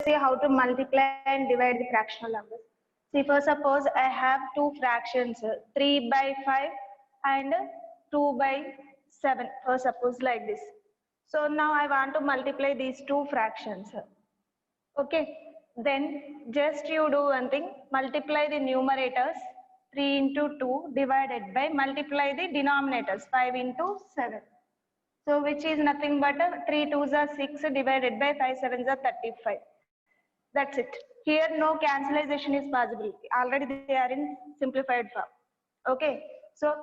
see how to multiply and divide the fractional numbers. See, first suppose I have two fractions, 3 by 5 and 2 by 7. First suppose like this. So now I want to multiply these two fractions. Okay, then just you do one thing, multiply the numerators 3 into 2 divided by multiply the denominators 5 into 7. So which is nothing but 3 2s are 6 divided by 5 7s are 35. That's it. Here no cancellation is possible. Already they are in simplified form. Okay. So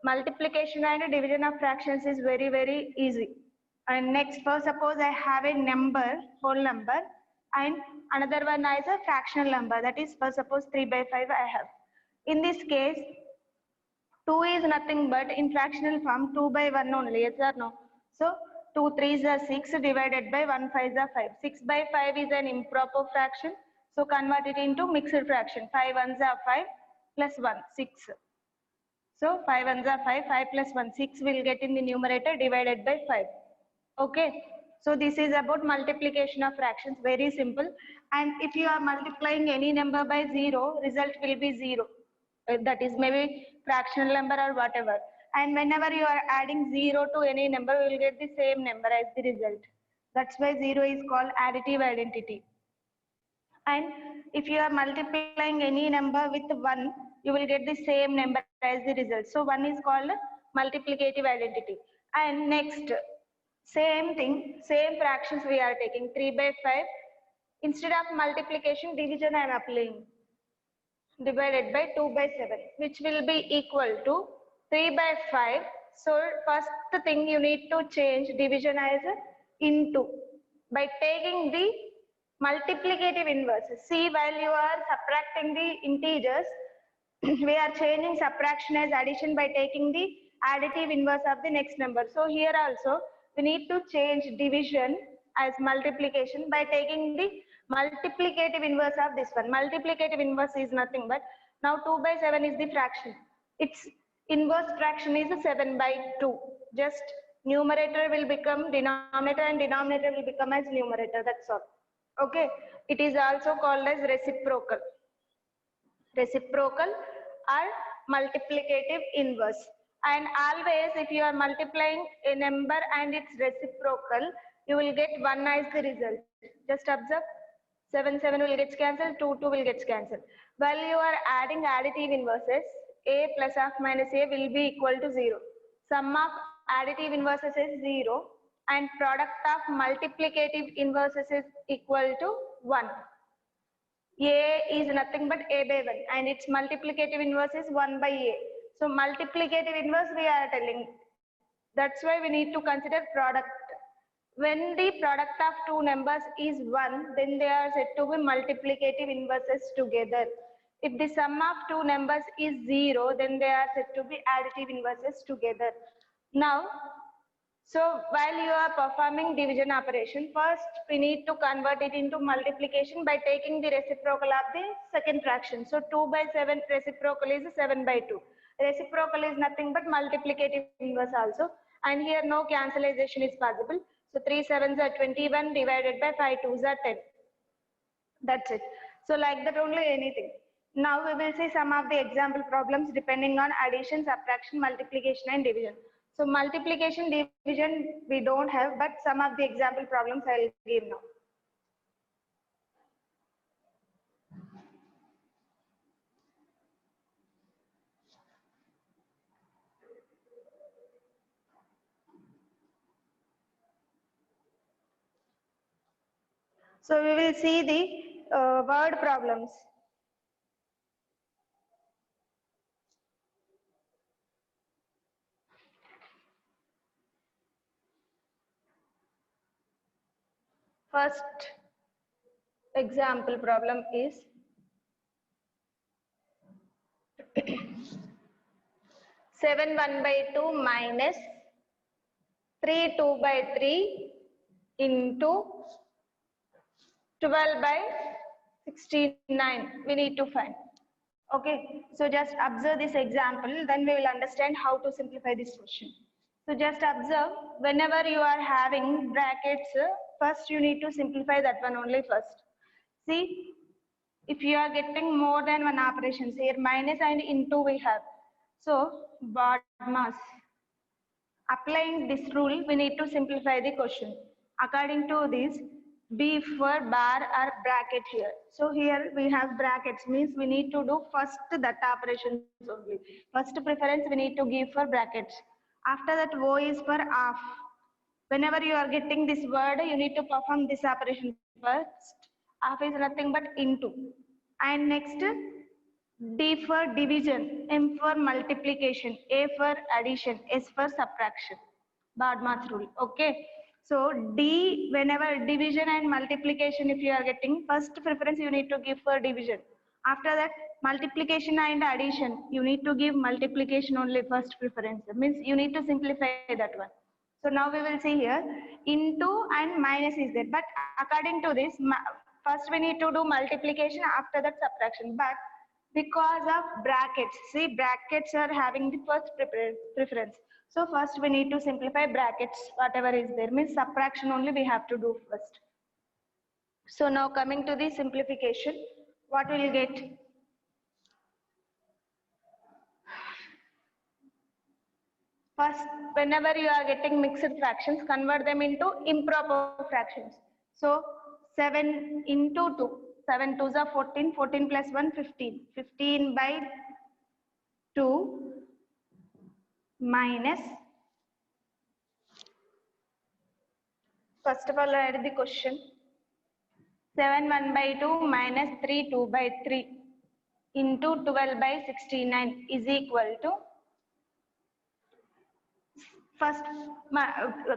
multiplication and division of fractions is very easy. And next, first suppose I have a number, whole number, and another one is a fractional number. That is, first suppose 3 by 5 I have. In this case, 2 is nothing but in fractional form 2 by 1 only, yes or no? So 2 3s are 6 divided by 1 5s are 5. 6 by 5 is an improper fraction. So convert it into mixed fraction. 5 1s are 5 plus 1, 6. So 5 1s are 5, 5 plus 1, 6 will get in the numerator divided by 5. Okay. So this is about multiplication of fractions, very simple. And if you are multiplying any number by 0, result will be 0. That is maybe fractional number or whatever. And whenever you are adding 0 to any number, you will get the same number as the result. That's why 0 is called additive identity. And if you are multiplying any number with 1, you will get the same number as the result. So 1 is called multiplicative identity. And next, same thing, same fractions we are taking 3 by 5. Instead of multiplication, division I am applying. Divided by 2 by 7, which will be equal to 3 by 5. So first thing you need to change division as into by taking the multiplicative inverses. See, while you are subtracting the integers, we are changing subtraction as addition by taking the additive inverse of the next number. So here also we need to change division as multiplication by taking the multiplicative inverse of this one. Multiplicative inverse is nothing but, now 2 by 7 is the fraction. Its inverse fraction is 7 by 2. Just numerator will become denominator and denominator will become as numerator. That's all. Okay. It is also called as reciprocal. Reciprocal or multiplicative inverse. And always if you are multiplying a number and its reciprocal, you will get 1 as the result. Just observe. 7 7 will get cancelled, 2 2 will get cancelled. While you are adding additive inverses, a plus of minus a will be equal to 0. Sum of additive inverses is 0 and product of multiplicative inverses is equal to 1. A is nothing but a by 1 and its multiplicative inverse is 1 by a. So multiplicative inverse we are telling. That's why we need to consider product. When the product of two numbers is 1, then they are said to be multiplicative inverses together. If the sum of two numbers is 0, then they are said to be additive inverses together. Now, so while you are performing division operation, first we need to convert it into multiplication by taking the reciprocal of the second fraction. So 2 by 7 reciprocal is 7 by 2. Reciprocal is nothing but multiplicative inverse also. And here no cancellation is possible. So 3 7s are 21 divided by 5 2s are 10. That's it. So like that only anything. Now we will see some of the example problems depending on addition, subtraction, multiplication and division. So multiplication, division we don't have, but some of the example problems I will give now. So we will see the word problems. First example problem is 7 1 by 2 minus 3 2 by 3 into 12 by 69 we need to find. Okay, so just observe this example, then we will understand how to simplify this question. So just observe, whenever you are having brackets, first you need to simplify that one only first. See, if you are getting more than one operations here, minus and into we have. So, BODMAS. Applying this rule, we need to simplify the question. According to this, B for bar or bracket here. So here we have brackets, means we need to do first that operations only. First preference we need to give for brackets. After that, O is for off. Whenever you are getting this word, you need to perform this operation first. Off is nothing but into. And next, D for division, M for multiplication, A for addition, S for subtraction. BODMAS rule. Okay. So D, whenever division and multiplication, if you are getting first preference, you need to give for division. After that, multiplication and addition, you need to give multiplication only first preference. Means you need to simplify that one. So now we will see here, into and minus is there. But according to this, first we need to do multiplication, after that subtraction. But because of brackets, see brackets are having the first preference. So first we need to simplify brackets, whatever is there, means subtraction only we have to do first. So now coming to the simplification, what will you get? First, whenever you are getting mixed fractions, convert them into improper fractions. So 7 into 2, 7 2s are 14, 14 plus 1, 15. 15 by 2 minus, first of all write the question, 7 1 by 2 minus 3 2 by 3 into 12 by 69 is equal to, first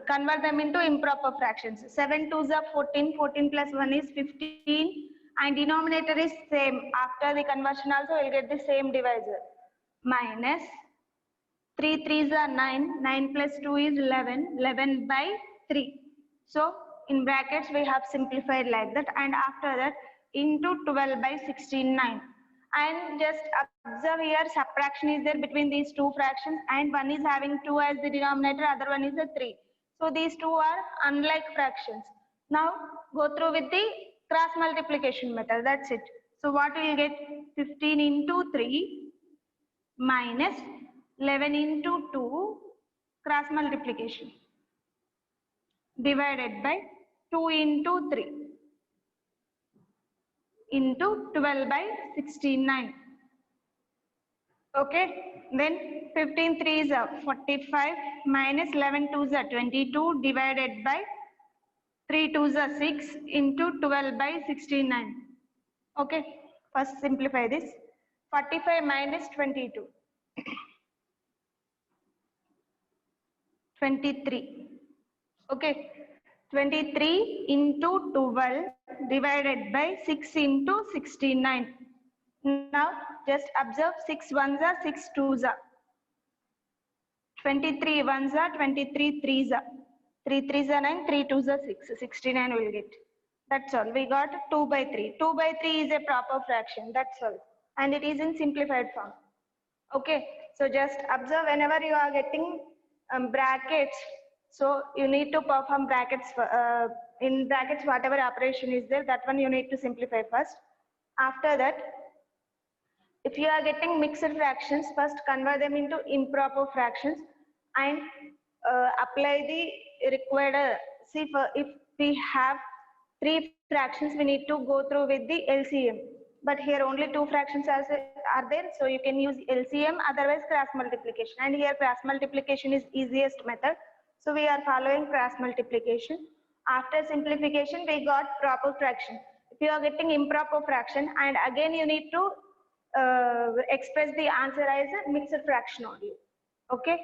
convert them into improper fractions. 7 2s are 14, 14 plus 1 is 15 and denominator is same. After the conversion also we will get the same divisor, minus 3 3s are 9, 9 plus 2 is 11, 11 by 3. So in brackets we have simplified like that, and after that into 12 by 69. And just observe here, subtraction is there between these two fractions, and one is having 2 as the denominator, other one is a 3. So these two are unlike fractions. Now go through with the cross multiplication method, that's it. So what will you get? 15 into 3 minus 11 into 2 cross multiplication divided by 2 into 3 into 12 by 69. Okay, then 15 3s are 45 minus 11 2s are 22 divided by 3 2s are 6 into 12 by 69. Okay, first simplify this. 45 minus 22. 23. Okay, 23 into 12 divided by 6 into 69. Now just observe, 6 ones are 6 twos are. 23 ones are 23 threes are. 3 threes are 9, 3 twos are 6. 69 will get. That's all. We got 2 by 3. 2 by 3 is a proper fraction. That's all. And it is in simplified form. Okay. So just observe, whenever you are getting brackets, so you need to perform brackets. In brackets, whatever operation is there, that one you need to simplify first. After that, if you are getting mixed fractions, first convert them into improper fractions and apply the required, see for, if we have 3 fractions, we need to go through with the LCM. But here only 2 fractions are there, so you can use LCM, otherwise cross multiplication. And here cross multiplication is easiest method. So we are following cross multiplication. After simplification, we got proper fraction. If you are getting improper fraction, and again you need to express the answer as a mixed fraction only. Okay.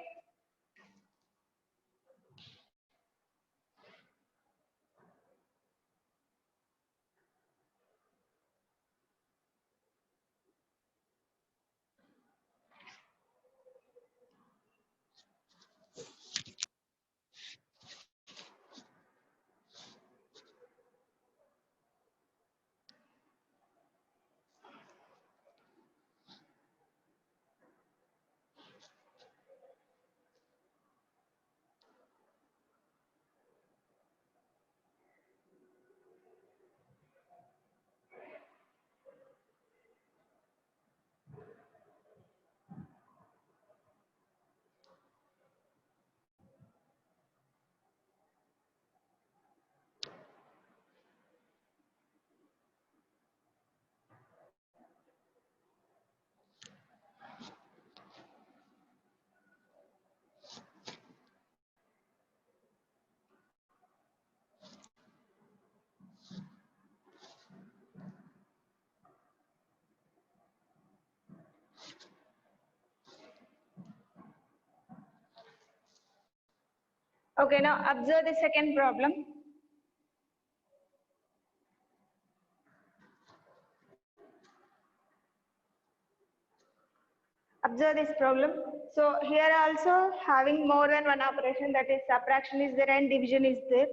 Okay, now observe the second problem. Observe this problem. So here also having more than one operation, that is subtraction is there and division is there.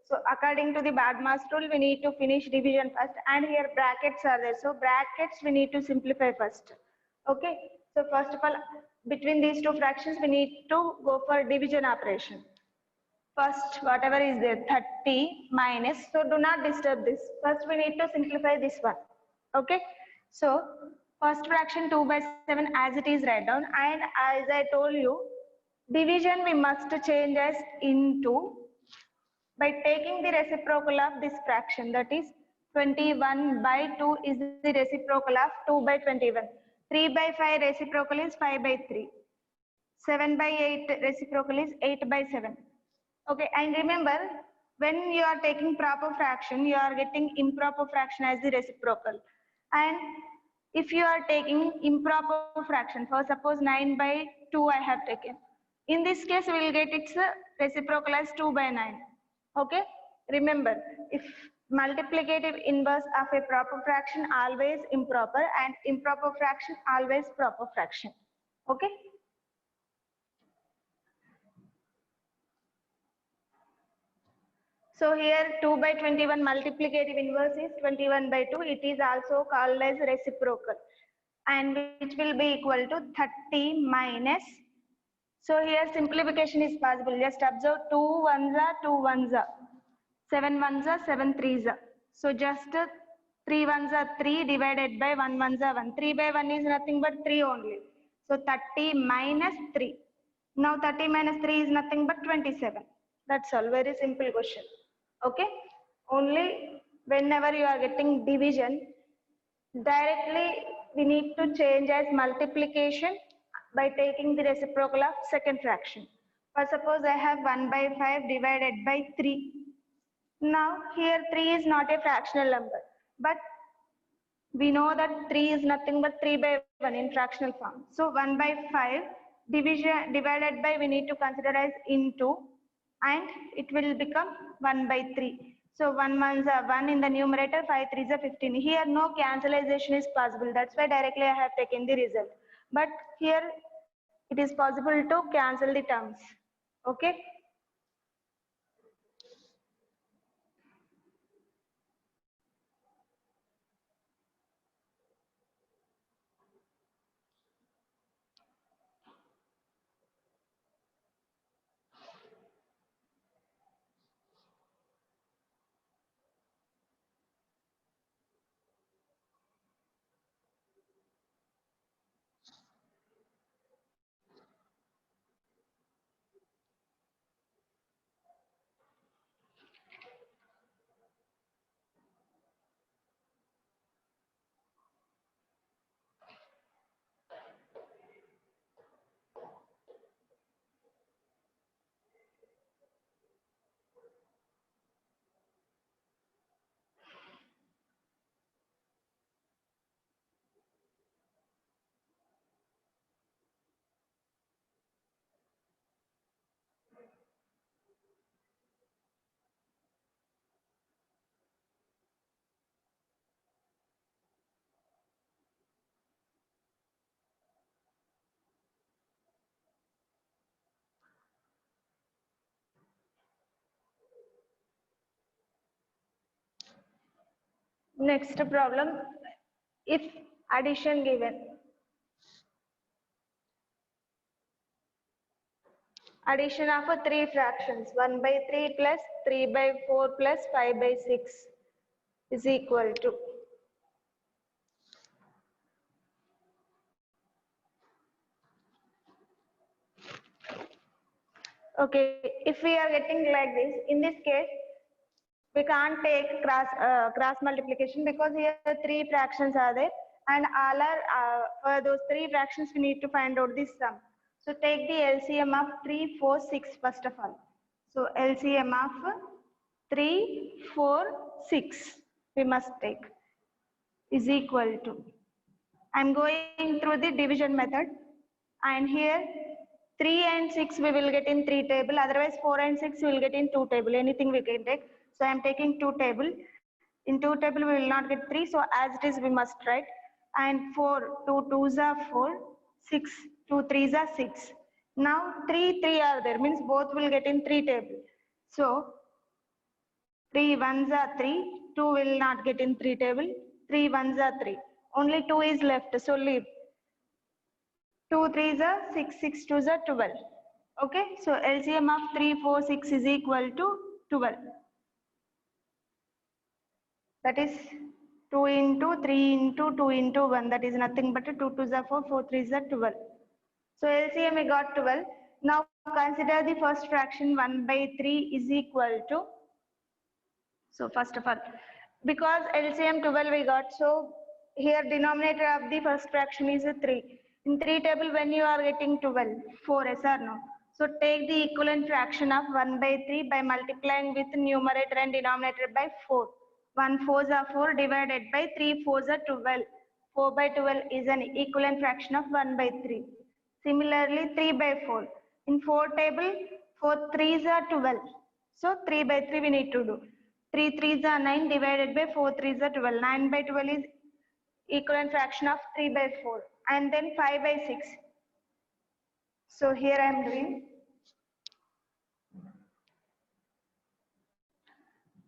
So according to the BADMAS rule, we need to finish division first, and here brackets are there. So brackets we need to simplify first. Okay. So first of all, between these two fractions, we need to go for division operation. First, whatever is there, 30 minus, so do not disturb this. First, we need to simplify this one. Okay. So first fraction 2 by 7 as it is write down, and as I told you, division we must change as into by taking the reciprocal of this fraction, that is 21 by 2 is the reciprocal of 2 by 21. 3 by 5 reciprocal is 5 by 3. 7 by 8 reciprocal is 8 by 7. Okay, and remember, when you are taking proper fraction, you are getting improper fraction as the reciprocal. And if you are taking improper fraction, for suppose 9 by 2 I have taken. In this case, we will get its reciprocal as 2 by 9. Okay, remember, if multiplicative inverse of a proper fraction always improper, and improper fraction always proper fraction. Okay. So here 2 by 21 multiplicative inverse is 21 by 2. It is also called as reciprocal, and which will be equal to 30 minus. So here simplification is possible. Just observe 2 ones are 2 ones are, 7 ones are 7 threes are. So just 3 ones are 3 divided by 1 ones are 1. 3 by 1 is nothing but 3 only. So 30 minus 3. Now 30 minus 3 is nothing but 27. That's all. Very simple question. Okay. Only whenever you are getting division, directly we need to change as multiplication by taking the reciprocal of second fraction. For suppose I have 1 by 5 divided by 3. Now here 3 is not a fractional number, but we know that 3 is nothing but 3 by 1 in fractional form. So 1 by 5 division divided by we need to consider as into, and it will become 1 by 3. So 1 ones are 1 in the numerator, 5 threes are 15. Here no cancellation is possible. That's why directly I have taken the result. But here it is possible to cancel the terms. Okay. Next problem, if addition given. Addition of 3 fractions, 1 by 3 plus 3 by 4 plus 5 by 6 is equal to. Okay, if we are getting like this, in this case, we can't take cross multiplication because here 3 fractions are there, and all are for those 3 fractions we need to find out this sum. So take the LCM of 3, 4, 6 first of all. So LCM of 3, 4, 6 we must take is equal to. I'm going through the division method, and here 3 and 6 we will get in 3 table, otherwise 4 and 6 we will get in 2 table, anything we can take. So I am taking 2 table. In 2 table we will not get 3, so as it is we must write. And 4, 2 2s are 4, 6, 2 3s are 6. Now 3 3 are there, means both will get in 3 table. So 3 1s are 3, 2 will not get in 3 table, 3 1s are 3. Only 2 is left, so leave. 2 3s are 6, 6 2s are 12. Okay, so LCM of 3 4 6 is equal to 12. That is 2 into 3 into 2 into 1, that is nothing but 2 2s are 4, 4 3s are 12. So LCM we got 12. Now consider the first fraction 1 by 3 is equal to, so first of all, because LCM 12 we got, so here denominator of the first fraction is 3. In 3 table when you are getting 12, 4, yes or no? So take the equivalent fraction of 1 by 3 by multiplying with numerator and denominator by 4. 1 4s are 4 divided by 3 4s are 12. 4 by 12 is an equivalent fraction of 1 by 3. Similarly 3 by 4. In 4 table 4 3s are 12. So 3 by 3 we need to do. 3 3s are 9 divided by 4 3s are 12. 9 by 12 is equivalent fraction of 3 by 4. And then 5 by 6. So here I am doing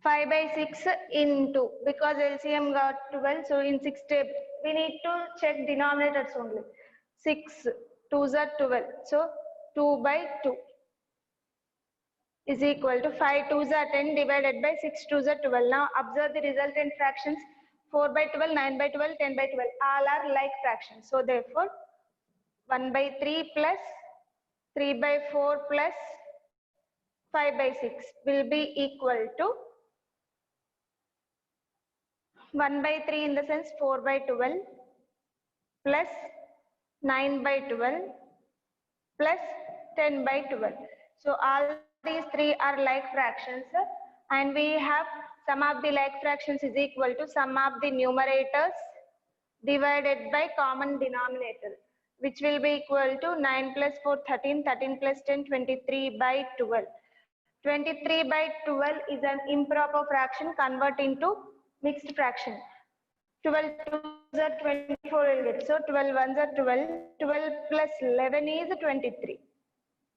5 by 6 into, because LCM got 12, so in 6 table, we need to check denominators only. 6 2s are 12, so 2 by 2 is equal to 5 2s are 10 divided by 6 2s are 12. Now observe the resultant fractions, 4 by 12, 9 by 12, 10 by 12, all are like fractions. So therefore 1 by 3 plus 3 by 4 plus 5 by 6 will be equal to 1 by 3 in the sense 4 by 12 plus 9 by 12 plus 10 by 12. So all these three are like fractions, and we have sum of the like fractions is equal to sum of the numerators divided by common denominator, which will be equal to 9 plus 4 13, 13 plus 10 23 by 12. 23 by 12 is an improper fraction, convert into mixed fraction. 12 2s are 24 will get, so 12 1s are 12, 12 plus 11 is 23.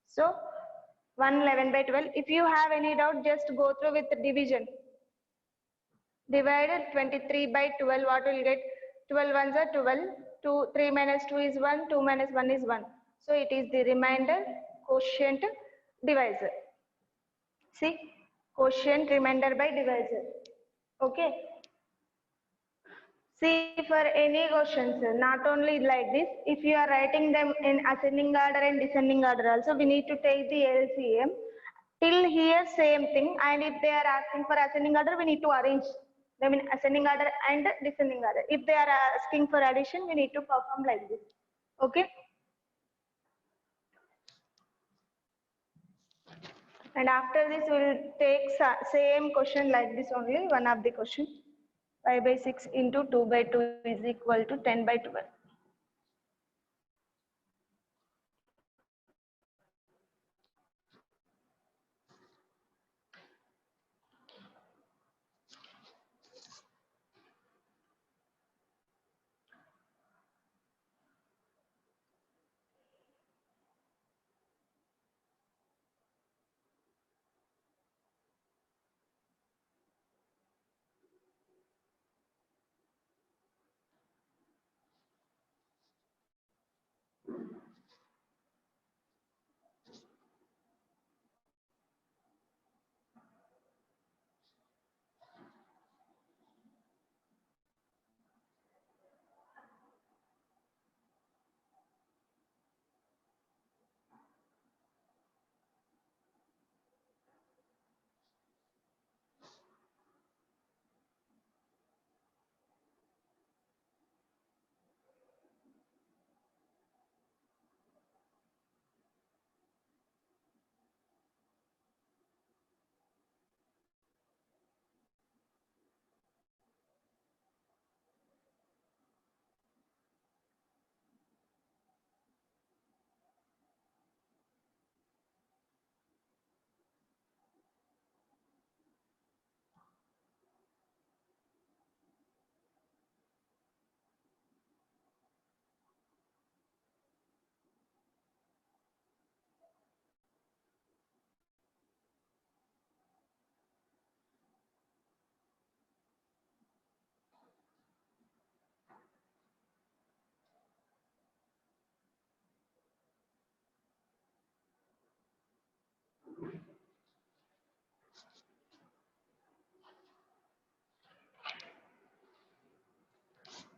So 111 by 12. If you have any doubt, just go through with the division. Divided 23 by 12, what will get? 12 ones are 12, 2, 3 minus 2 is 1, 2 minus 1 is 1. So it is the remainder, quotient, divisor. See, quotient, remainder by divisor. Okay. See, for any questions, not only like this, if you are writing them in ascending order and descending order also, we need to take the LCM. Till here, same thing. And if they are asking for ascending order, we need to arrange them in ascending order and descending order. If they are asking for addition, we need to perform like this. Okay. And after this, we will take same question like this only, one of the question. 5 by 6 into 2 by 2 is equal to 10 by 12.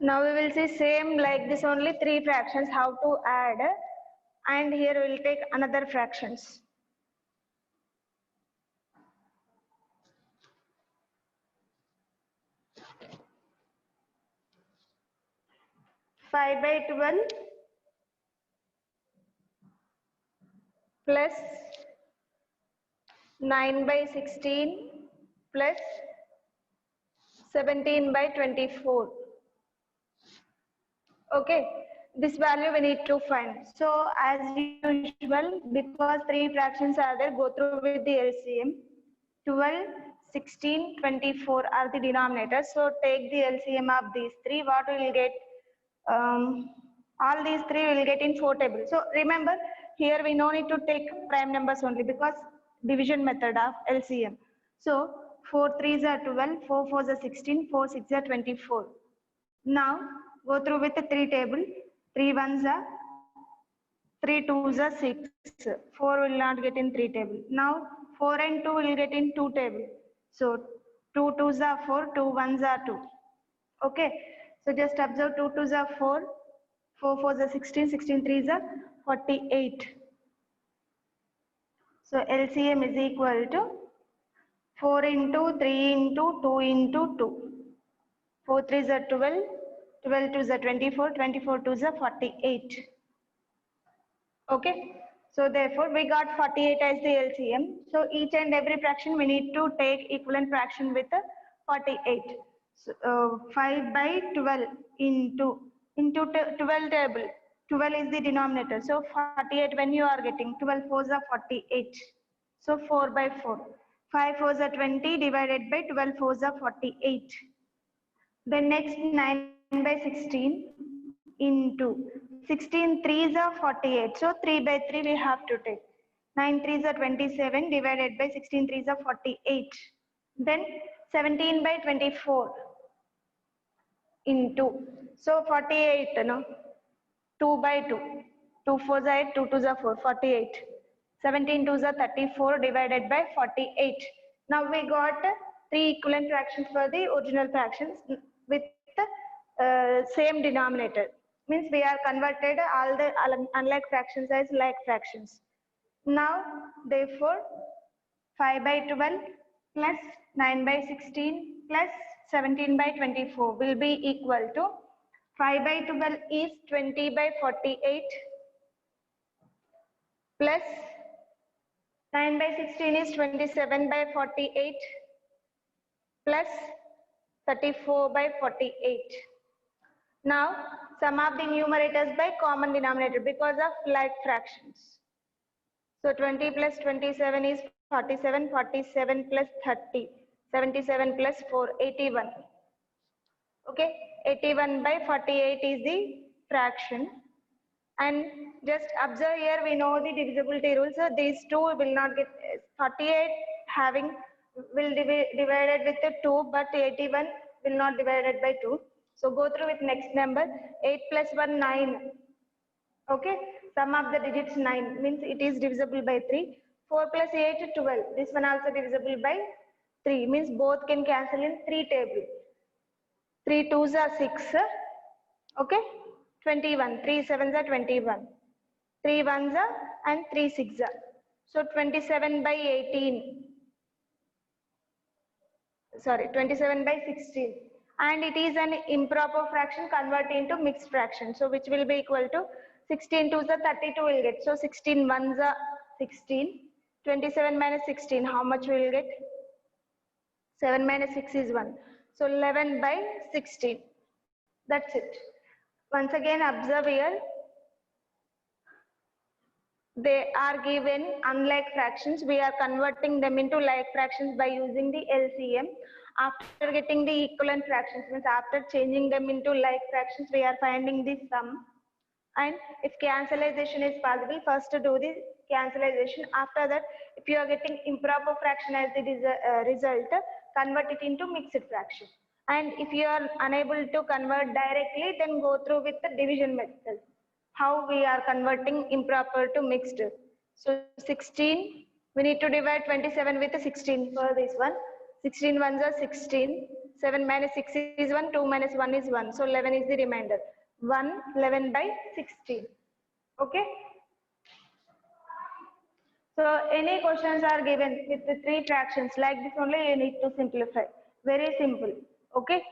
Now we will see same like this only 3 fractions how to add, and here we will take another fractions. 5/12 plus 9/16 plus 17/24. Okay, this value we need to find. So as usual, because 3 fractions are there, go through with the LCM. 12, 16, 24 are the denominators. So take the LCM of these 3. What we will get? All these 3 will get in 4 tables. So remember, here we no need to take prime numbers only because division method of LCM. So 4 3s are 12, 4 4s are 16, 4 6 are 24. Now go through with the 3 table. 3 1s are 3 2s are 6. 4 will not get in 3 table. Now 4 and 2 will get in 2 table. So 2 2s are 4, 2 1s are 2. Okay. So just observe 2 2s are 4, 4 4s are 16, 16 3s are 48. So LCM is equal to 4 into 3 into 2 into 2. 4 3s are 12, 12 2s are 24, 24 2s are 48. Okay. So therefore we got 48 as the LCM. So each and every fraction we need to take equivalent fraction with 48. So, 5/12 into 12 table. 12 is the denominator. So 48 when you are getting 12 4s are 48. So 4/4. 5 4s are 20 divided by 12 4s are 48. Then next 9/16 into 16 3s are 48. So 3/3 we have to take. 9 3s are 27 divided by 16 3s are 48. Then 17/24 into, so 48, no? 2/2. 2 4s are 8, 2 2s are 4, 48. 17 2s are 34 divided by 48. Now we got 3 equivalent fractions for the original fractions with same denominator. Means we are converted all the unlike fractions as like fractions. Now therefore 5/12 plus 9/16 plus 17/24 will be equal to 5/12 is 20/48 plus 9/16 is 27/48 plus 34/48. Now sum of the numerators by common denominator because of like fractions. So 20 plus 27 is 47, 47 plus 30, 77 plus 4, 81. Okay, 81/48 is the fraction. And just observe here, we know the divisibility rule. So these two will not get 48 having will divided with the 2, but 81 will not divided by 2. So go through with next number. 8 plus 1 9. Okay, sum of the digits 9 means it is divisible by 3. 4 plus 8 12. This one also divisible by 3 means both can cancel in 3 table. 3 2s are 6. Okay, 21. 3 7s are 21. 3 1s are and 3 6s are. So 27/18. Sorry, 27/16. And it is an improper fraction converted into mixed fraction. So which will be equal to 16 2s are 32 will get. So 16 1s are 16. 27 minus 16, how much we will get? 7 minus 6 is 1. So 11/16. That's it. Once again observe here. They are given unlike fractions. We are converting them into like fractions by using the LCM. After getting the equivalent fractions, means after changing them into like fractions, we are finding the sum. And if cancellation is possible, first to do the cancellation. After that, if you are getting improper fraction as the result, convert it into mixed fraction. And if you are unable to convert directly, then go through with the division method. How we are converting improper to mixed. So 16, we need to divide 27 with 16 for this one. 16 1s are 16, 7 minus 6 is 1, 2 minus 1 is 1. So 11 is the remainder. 1, 11 by 16. Okay. So any questions are given with the 3 fractions like this only you need to simplify. Very simple. Okay.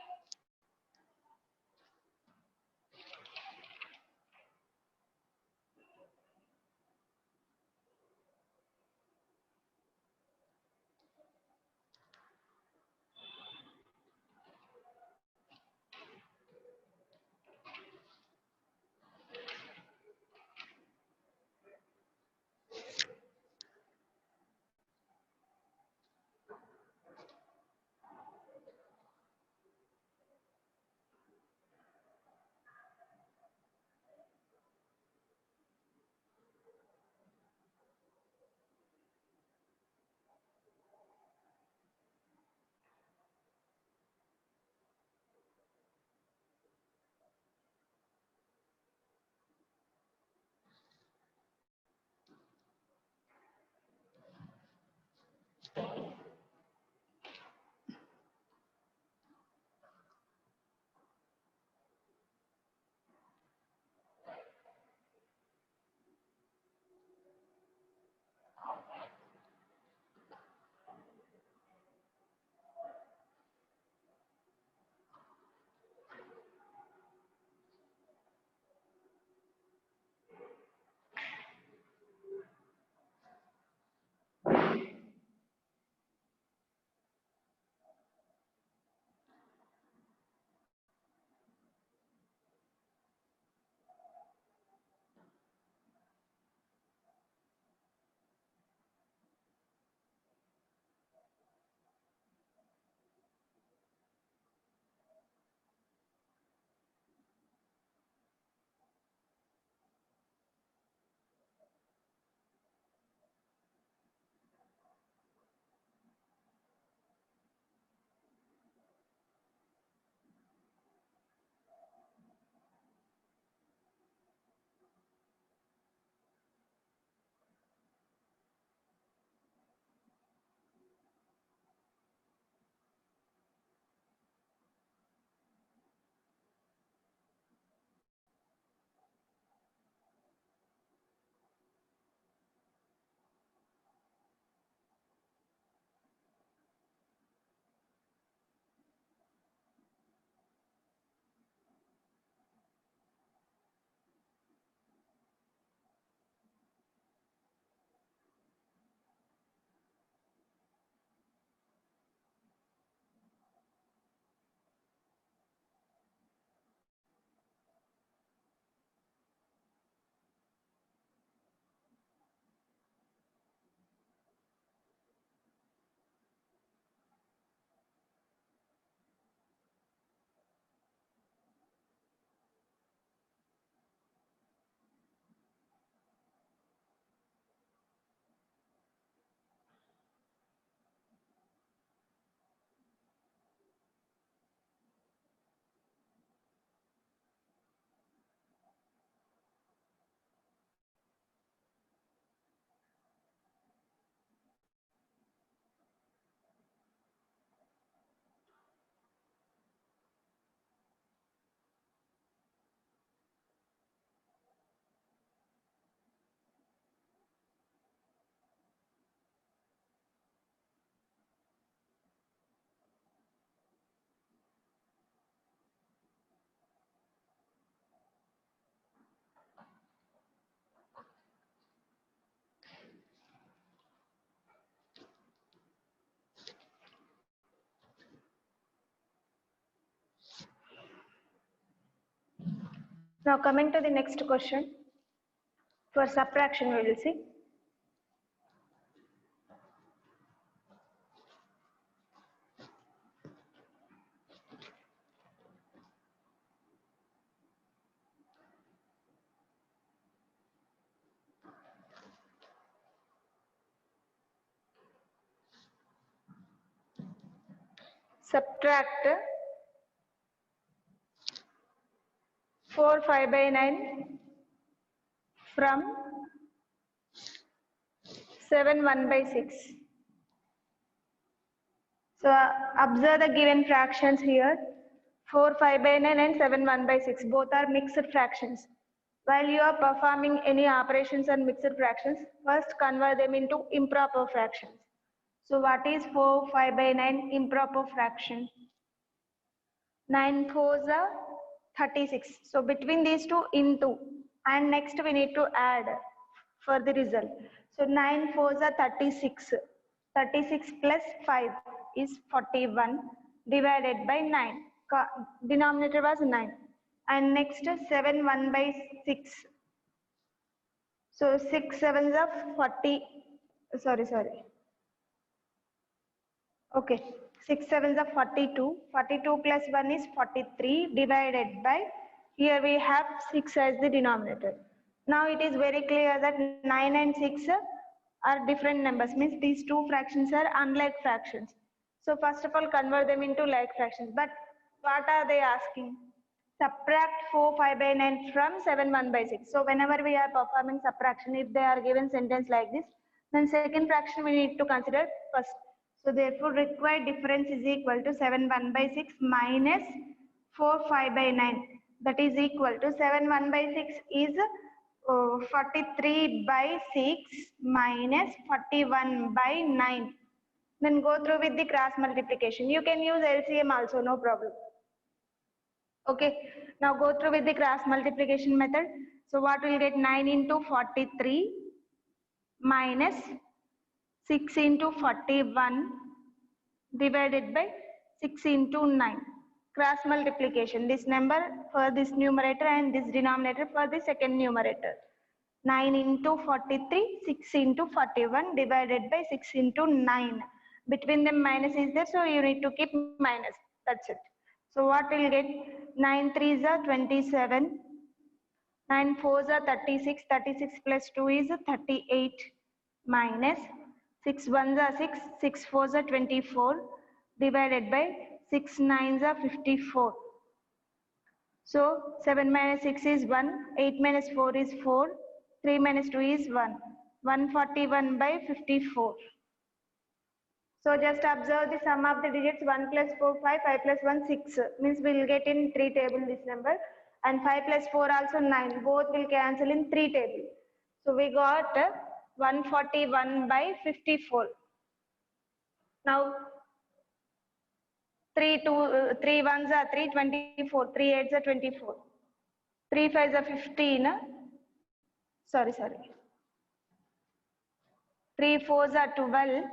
Now coming to the next question. For subtraction we will see. Subtract 4 5 by 9 from 7 1 by 6. So observe the given fractions here. 4 5 by 9 and 7 1 by 6. Both are mixed fractions. While you are performing any operations on mixed fractions, first convert them into improper fractions. So what is 4 5 by 9 improper fraction? 9 fours are 36. So between these two, into, and next we need to add for the result. So 9 fours are 36. 36 plus 5 is 41 divided by 9. Denominator was 9. And next 7 1 by 6. So 6 sevens are 40. Sorry. Okay, 6 sevens are 42. 42 plus 1 is 43 divided by, here we have 6 as the denominator. Now it is very clear that 9 and 6 are different numbers, means these two fractions are unlike fractions. So first of all, convert them into like fractions. But what are they asking? Subtract 4 5 by 9 from 7 1 by 6. So whenever we are performing subtraction, if they are given sentence like this, then second fraction we need to consider first. So therefore required difference is equal to 7 1 by 6 minus 4 5 by 9. That is equal to 7 1 by 6 is 43 by 6 minus 41 by 9. Then go through with the cross multiplication. You can use LCM also, no problem. Okay, now go through with the cross multiplication method. So what will get? 9 into 43 minus 6 into 41 divided by 6 into 9. Cross multiplication, this number for this numerator and this denominator for the second numerator. 9 into 43, 6 into 41 divided by 6 into 9. Between them minus is there, so you need to keep minus. That's it. So what will get? 9 threes are 27. 9 fours are 36. 36 plus 2 is 38 minus 6 ones are 6. 6 fours are 24 divided by 6 nines are 54. So 7 minus 6 is 1. 8 minus 4 is 4. 3 minus 2 is 1. 141 by 54. So just observe the sum of the digits. 1 plus 4 5, 5 plus 1 6. Means we will get in 3 table this number. And 5 plus 4 also 9. Both will cancel in 3 table. So we got 141 by 54. Now 3 ones are 3, 24. 3 eights are 24. 3 fives are 15. Sorry. 3 fours are 12.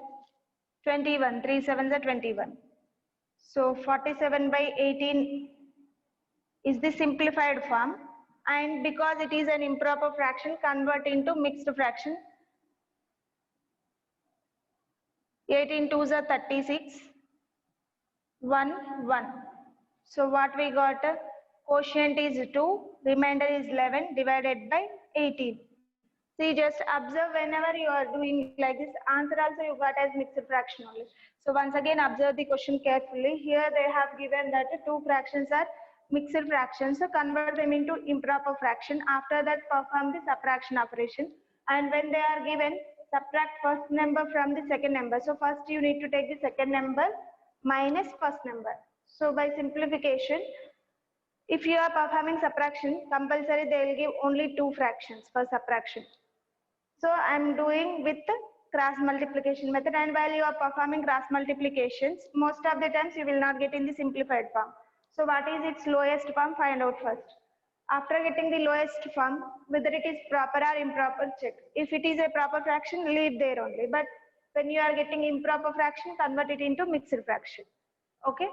21. 3 sevens are 21. So 47 by 18 is the simplified form, and because it is an improper fraction, convert into mixed fraction. 18 twos are 36. 1 1. So what we got? Quotient is 2, remainder is 11 divided by 18. See, just observe whenever you are doing like this, answer also you got as mixed fraction only. So once again observe the question carefully. Here they have given that two fractions are mixed fractions. So convert them into improper fraction. After that perform the subtraction operation. And when they are given, subtract first number from the second number. So first you need to take the second number minus first number. So by simplification, if you are performing subtraction, compulsory they will give only two fractions for subtraction. So I am doing with cross multiplication method, and while you are performing cross multiplications, most of the times you will not get in the simplified form. So what is its lowest form? Find out first. After getting the lowest form, whether it is proper or improper, check. If it is a proper fraction, leave there only. But when you are getting improper fraction, convert it into mixed fraction. Okay.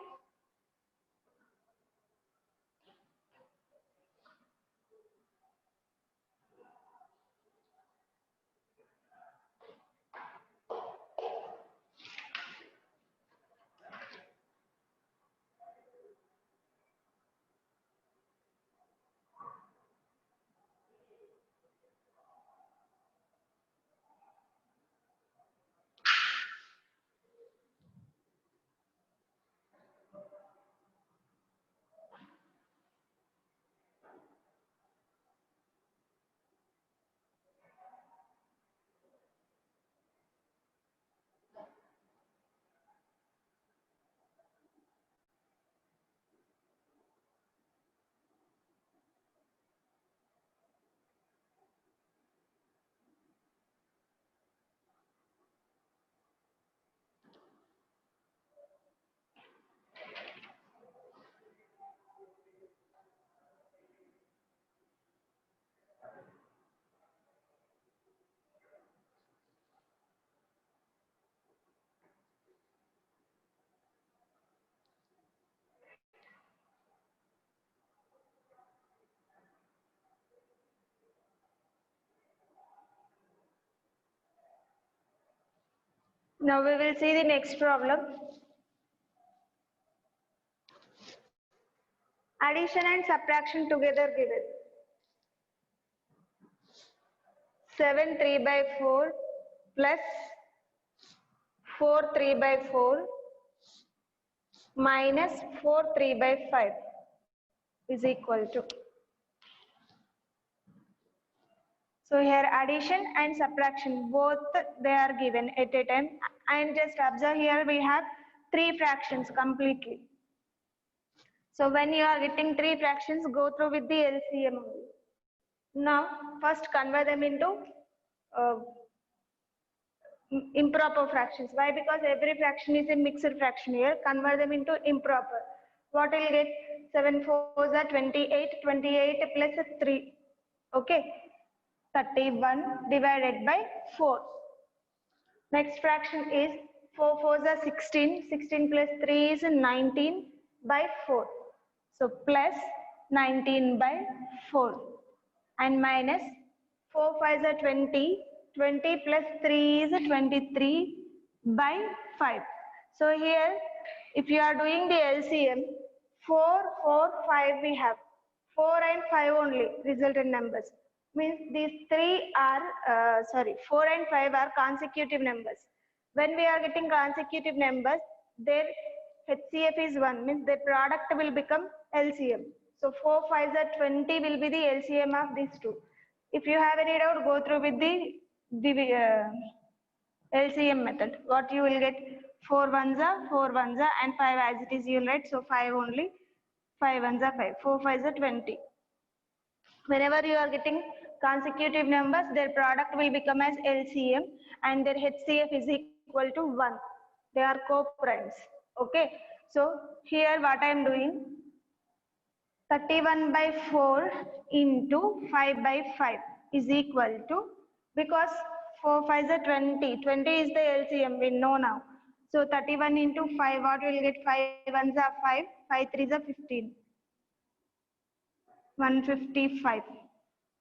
Now we will see the next problem. Addition and subtraction together given. 7 3 by 4 plus 4 3 by 4 minus 4 3 by 5 is equal to. So here addition and subtraction both they are given at a time, and just observe here we have three fractions completely. So when you are getting three fractions, go through with the LCM only. Now first convert them into uh, improper fractions. Why? Because every fraction is a mixed fraction here. Convert them into improper. What will get? 7 4s are 28. 28 plus 3. Okay. 31 divided by 4. Next fraction is 4 4s are 16. 16 plus 3 is 19 by 4. So plus 19 by 4. And minus 4 5s are 20. 20 plus 3 is 23 by 5. So here, if you are doing the LCM, 4, 4, 5 we have. 4 and 5 only resultant numbers. Means these three are, 4 and 5 are consecutive numbers. When we are getting consecutive numbers, their HCF is 1, means the product will become LCM. So 4 5s are 20 will be the LCM of these two. If you have any doubt, go through with the LCM method. What you will get? 4 1s are 4 1s are, and 5 as it is you will write. So 5 only. 5 1s are 5. 4 5s are 20. Whenever you are getting consecutive numbers, their product will become as LCM, and their HCF is equal to 1. They are co-primes. Okay. So here what I am doing, 31 by 4 into 5 by 5 is equal to, because 4 5s are 20. 20 is the LCM, we know now. So 31 into 5, what will get? 5 1s are 5, 5 3s are 15. 155.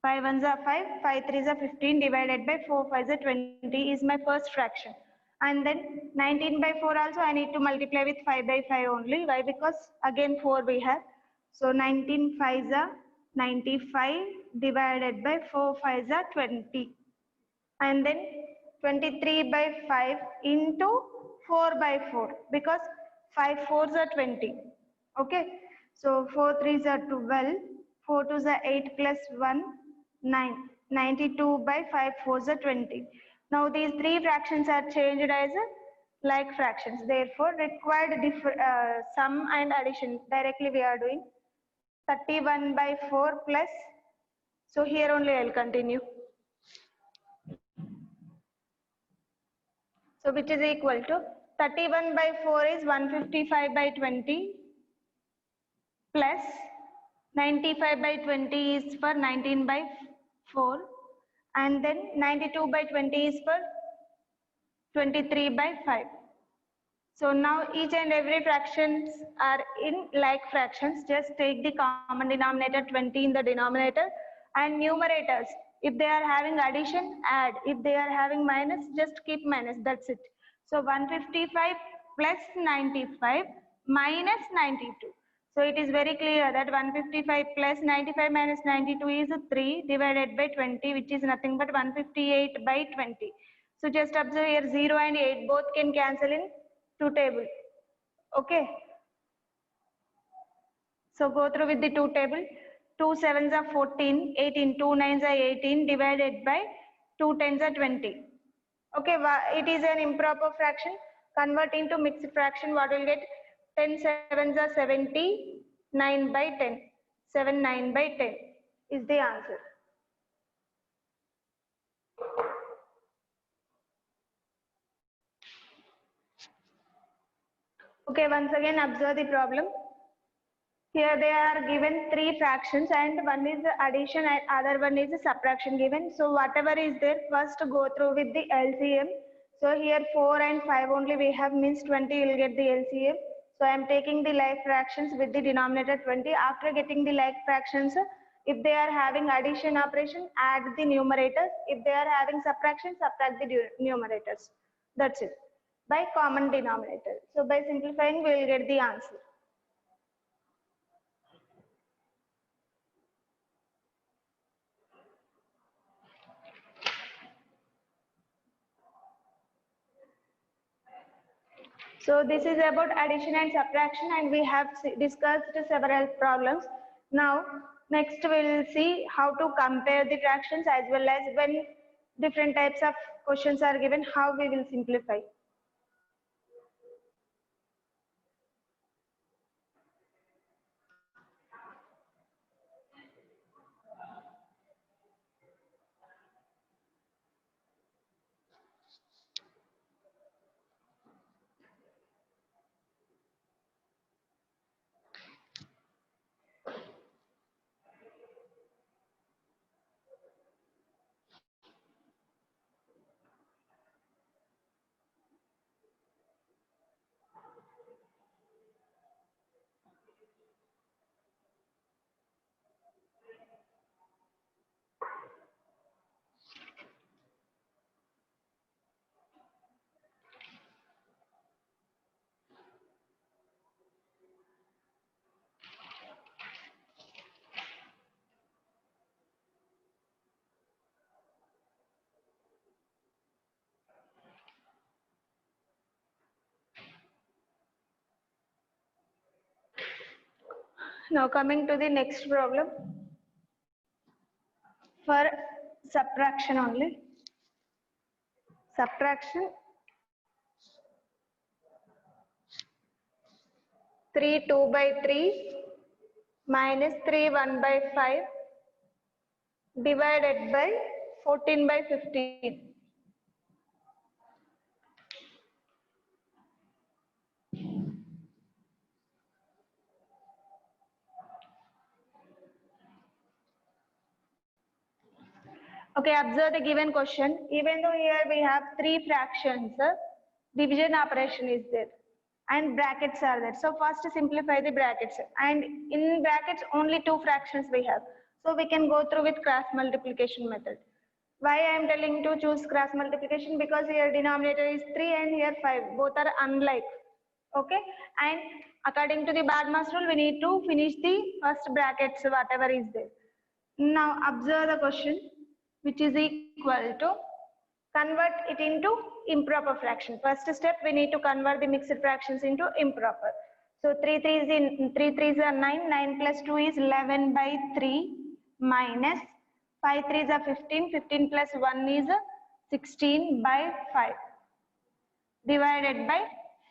5 1s are 5, 5 3s are 15 divided by 4 5s are 20 is my first fraction. And then 19 by 4 also I need to multiply with 5 by 5 only. Why? Because again 4 we have. So 19 5s are 95 divided by 4 5s are 20. And then 23 by 5 into 4 by 4, because 5 4s are 20. Okay. So 4 3s are 12. 4 2s are 8 plus 1, 9. 92 by 5 4s are 20. Now these three fractions are changed as like fractions. Therefore, required sum and addition directly we are doing. 31 by 4 plus, so here only I will continue. So which is equal to 31 by 4 is 155 by 20 plus 95 by 20 is for 19 by 4, and then 92 by 20 is for 23 by 5. So now each and every fractions are in like fractions. Just take the common denominator 20 in the denominator, and numerators, if they are having addition, add. If they are having minus, just keep minus. That's it. So 155 plus 95 minus 92. So it is very clear that 155 plus 95 minus 92 is 3 divided by 20, which is nothing but 158 by 20. So just observe here 0 and 8 both can cancel in two table. Okay. So go through with the two table. 2 7s are 14, 18, 2 9s are 18 divided by 2 10s are 20. Okay, it is an improper fraction. Convert into mixed fraction. What will get? 10 7s are 70, 9 by 10. 7 9 by 10 is the answer. Okay, once again observe the problem. Here they are given three fractions, and one is addition and other one is subtraction given. So whatever is there, first go through with the LCM. So here 4 and 5 only we have, means 20 will get the LCM. So I am taking the like fractions with the denominator 20. After getting the like fractions, if they are having addition operation, add the numerators. If they are having subtraction, subtract the numerators. That's it. by common denominator. So by simplifying, we will get the answer. So this is about addition and subtraction, and we have discussed several problems. Now, next we will see how to compare the fractions, as well as when different types of questions are given, how we will simplify. Now coming to the next problem for subtraction only. Subtraction 3 2 by 3 minus 3 1 by 5 divided by 14 by 15. Okay, observe the given question. Even though here we have three fractions, division operation is there and brackets are there. So first simplify the brackets, and in brackets only two fractions we have. So we can go through with cross multiplication method. Why I am telling to choose cross multiplication? Because here denominator is 3 and here 5. Both are unlike. Okay, and according to the BADMAS rule, we need to finish the first brackets, whatever is there. Now observe the question, which is equal to, convert it into improper fraction. First step, we need to convert the mixed fractions into improper. So 3 threes are 9, 9 plus 2 is 11 by 3 minus 5 threes are 15, 15 plus 1 is 16 by 5 divided by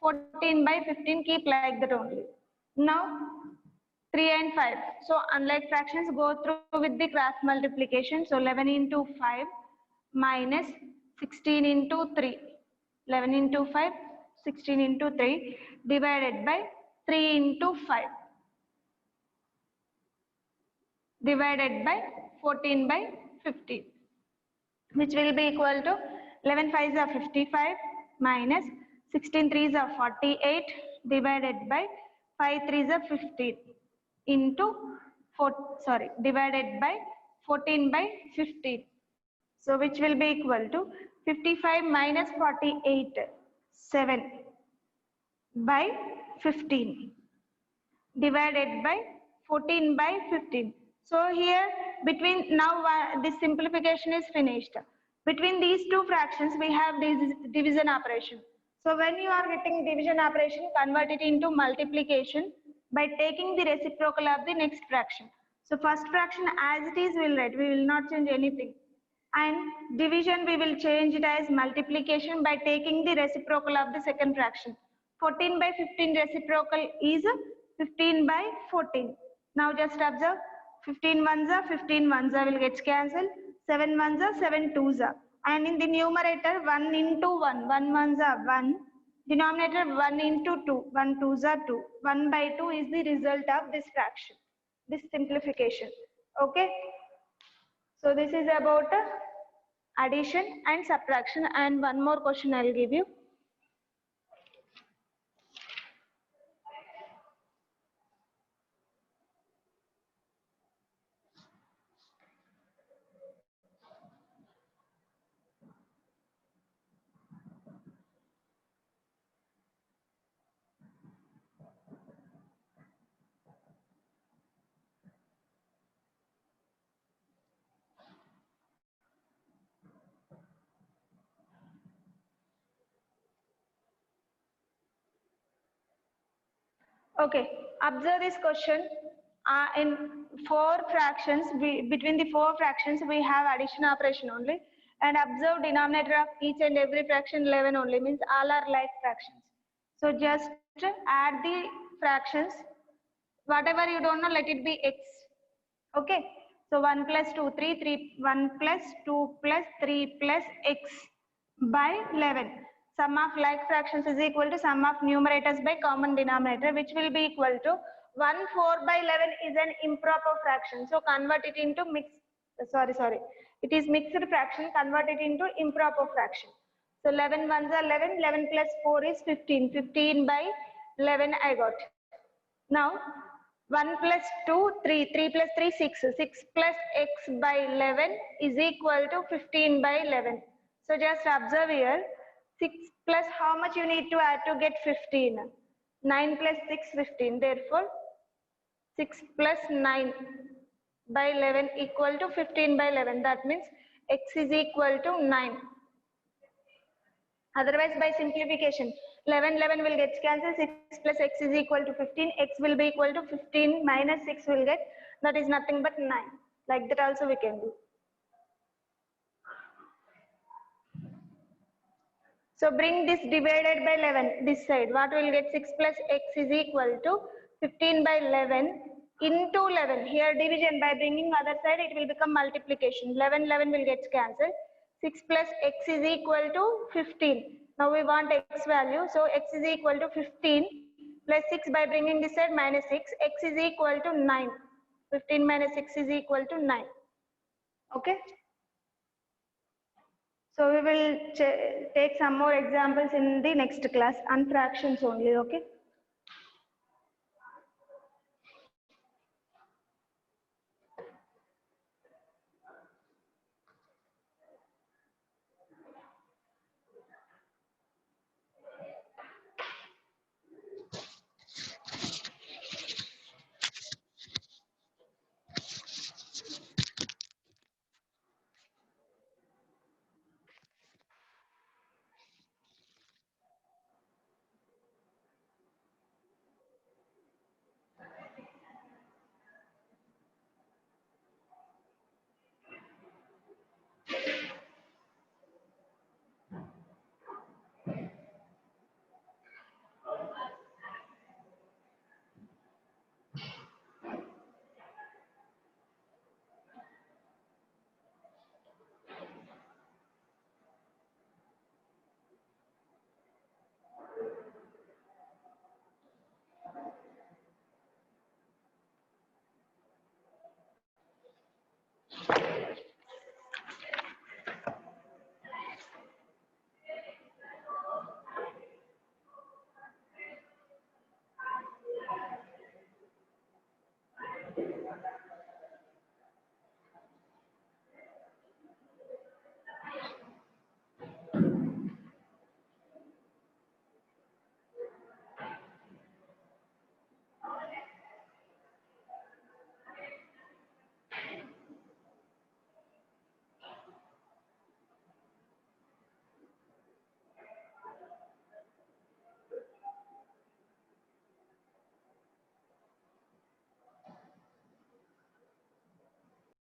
14 by 15, keep like that only. Now 3 and 5. So unlike fractions, go through with the cross multiplication. So 11 into 5 minus 16 into 3. 11 into 5, 16 into 3 divided by 3 into 5 divided by 14 by 15, which will be equal to 11 5s are 55 minus 16 3s are 48 divided by 5 3s are 15 into divided by 14 by 15. So which will be equal to 55 minus 48, 7 by 15 divided by 14 by 15. So here between, now this simplification is finished. Between these two fractions we have this division operation. So when you are getting division operation, convert it into multiplication by taking the reciprocal of the next fraction. So first fraction as it is we will write, we will not change anything. And division we will change it as multiplication by taking the reciprocal of the second fraction. 14 by 15 reciprocal is 15 by 14. Now just observe, 15 ones are 15 ones are will get cancelled, 7 ones are 7 twos are. And in the numerator 1 into 1, 1 ones are 1. Denominator 1 into 2, 1 twos are 2. 1 by 2 is the result of this fraction, this simplification. Okay. So this is about addition and subtraction, and one more question I will give you. Okay, observe this question. In four fractions, between the four fractions, we have addition operation only. And observe denominator of each and every fraction 11 only, means all are like fractions. So just add the fractions. Whatever you don't know, let it be x. Okay. So 1 plus 2, 3, 3, 1 plus 2 plus 3 plus x by 11. Sum of like fractions is equal to sum of numerators by common denominator, which will be equal to 1 4 by 11 is an improper fraction. So convert it into mixed, sorry. It is mixed fraction, convert it into improper fraction. So 11 ones are 11, 11 plus 4 is 15, 15 by 11 I got. Now 1 plus 2, 3, 3 plus 3, 6, 6 plus x by 11 is equal to 15 by 11. So just observe here, 6 plus how much you need to add to get 15? 9 plus 6, 15. Therefore, 6 plus 9 by 11 equal to 15 by 11. That means x is equal to 9. Otherwise, by simplification, 11, 11 will get cancelled, 6 plus x is equal to 15, x will be equal to 15 minus 6 will get, that is nothing but 9. Like that also we can do. So bring this divided by 11, this side, what will get? 6 plus x is equal to 15 by 11 into 11. Here division, by bringing other side, it will become multiplication. 11, 11 will get cancelled. 6 plus x is equal to 15. Now we want x value. So x is equal to 15 plus 6 by bringing this side minus 6. X is equal to 9. 15 minus 6 is equal to 9. Okay. So we will take some more examples in the next class on fractions only. Okay.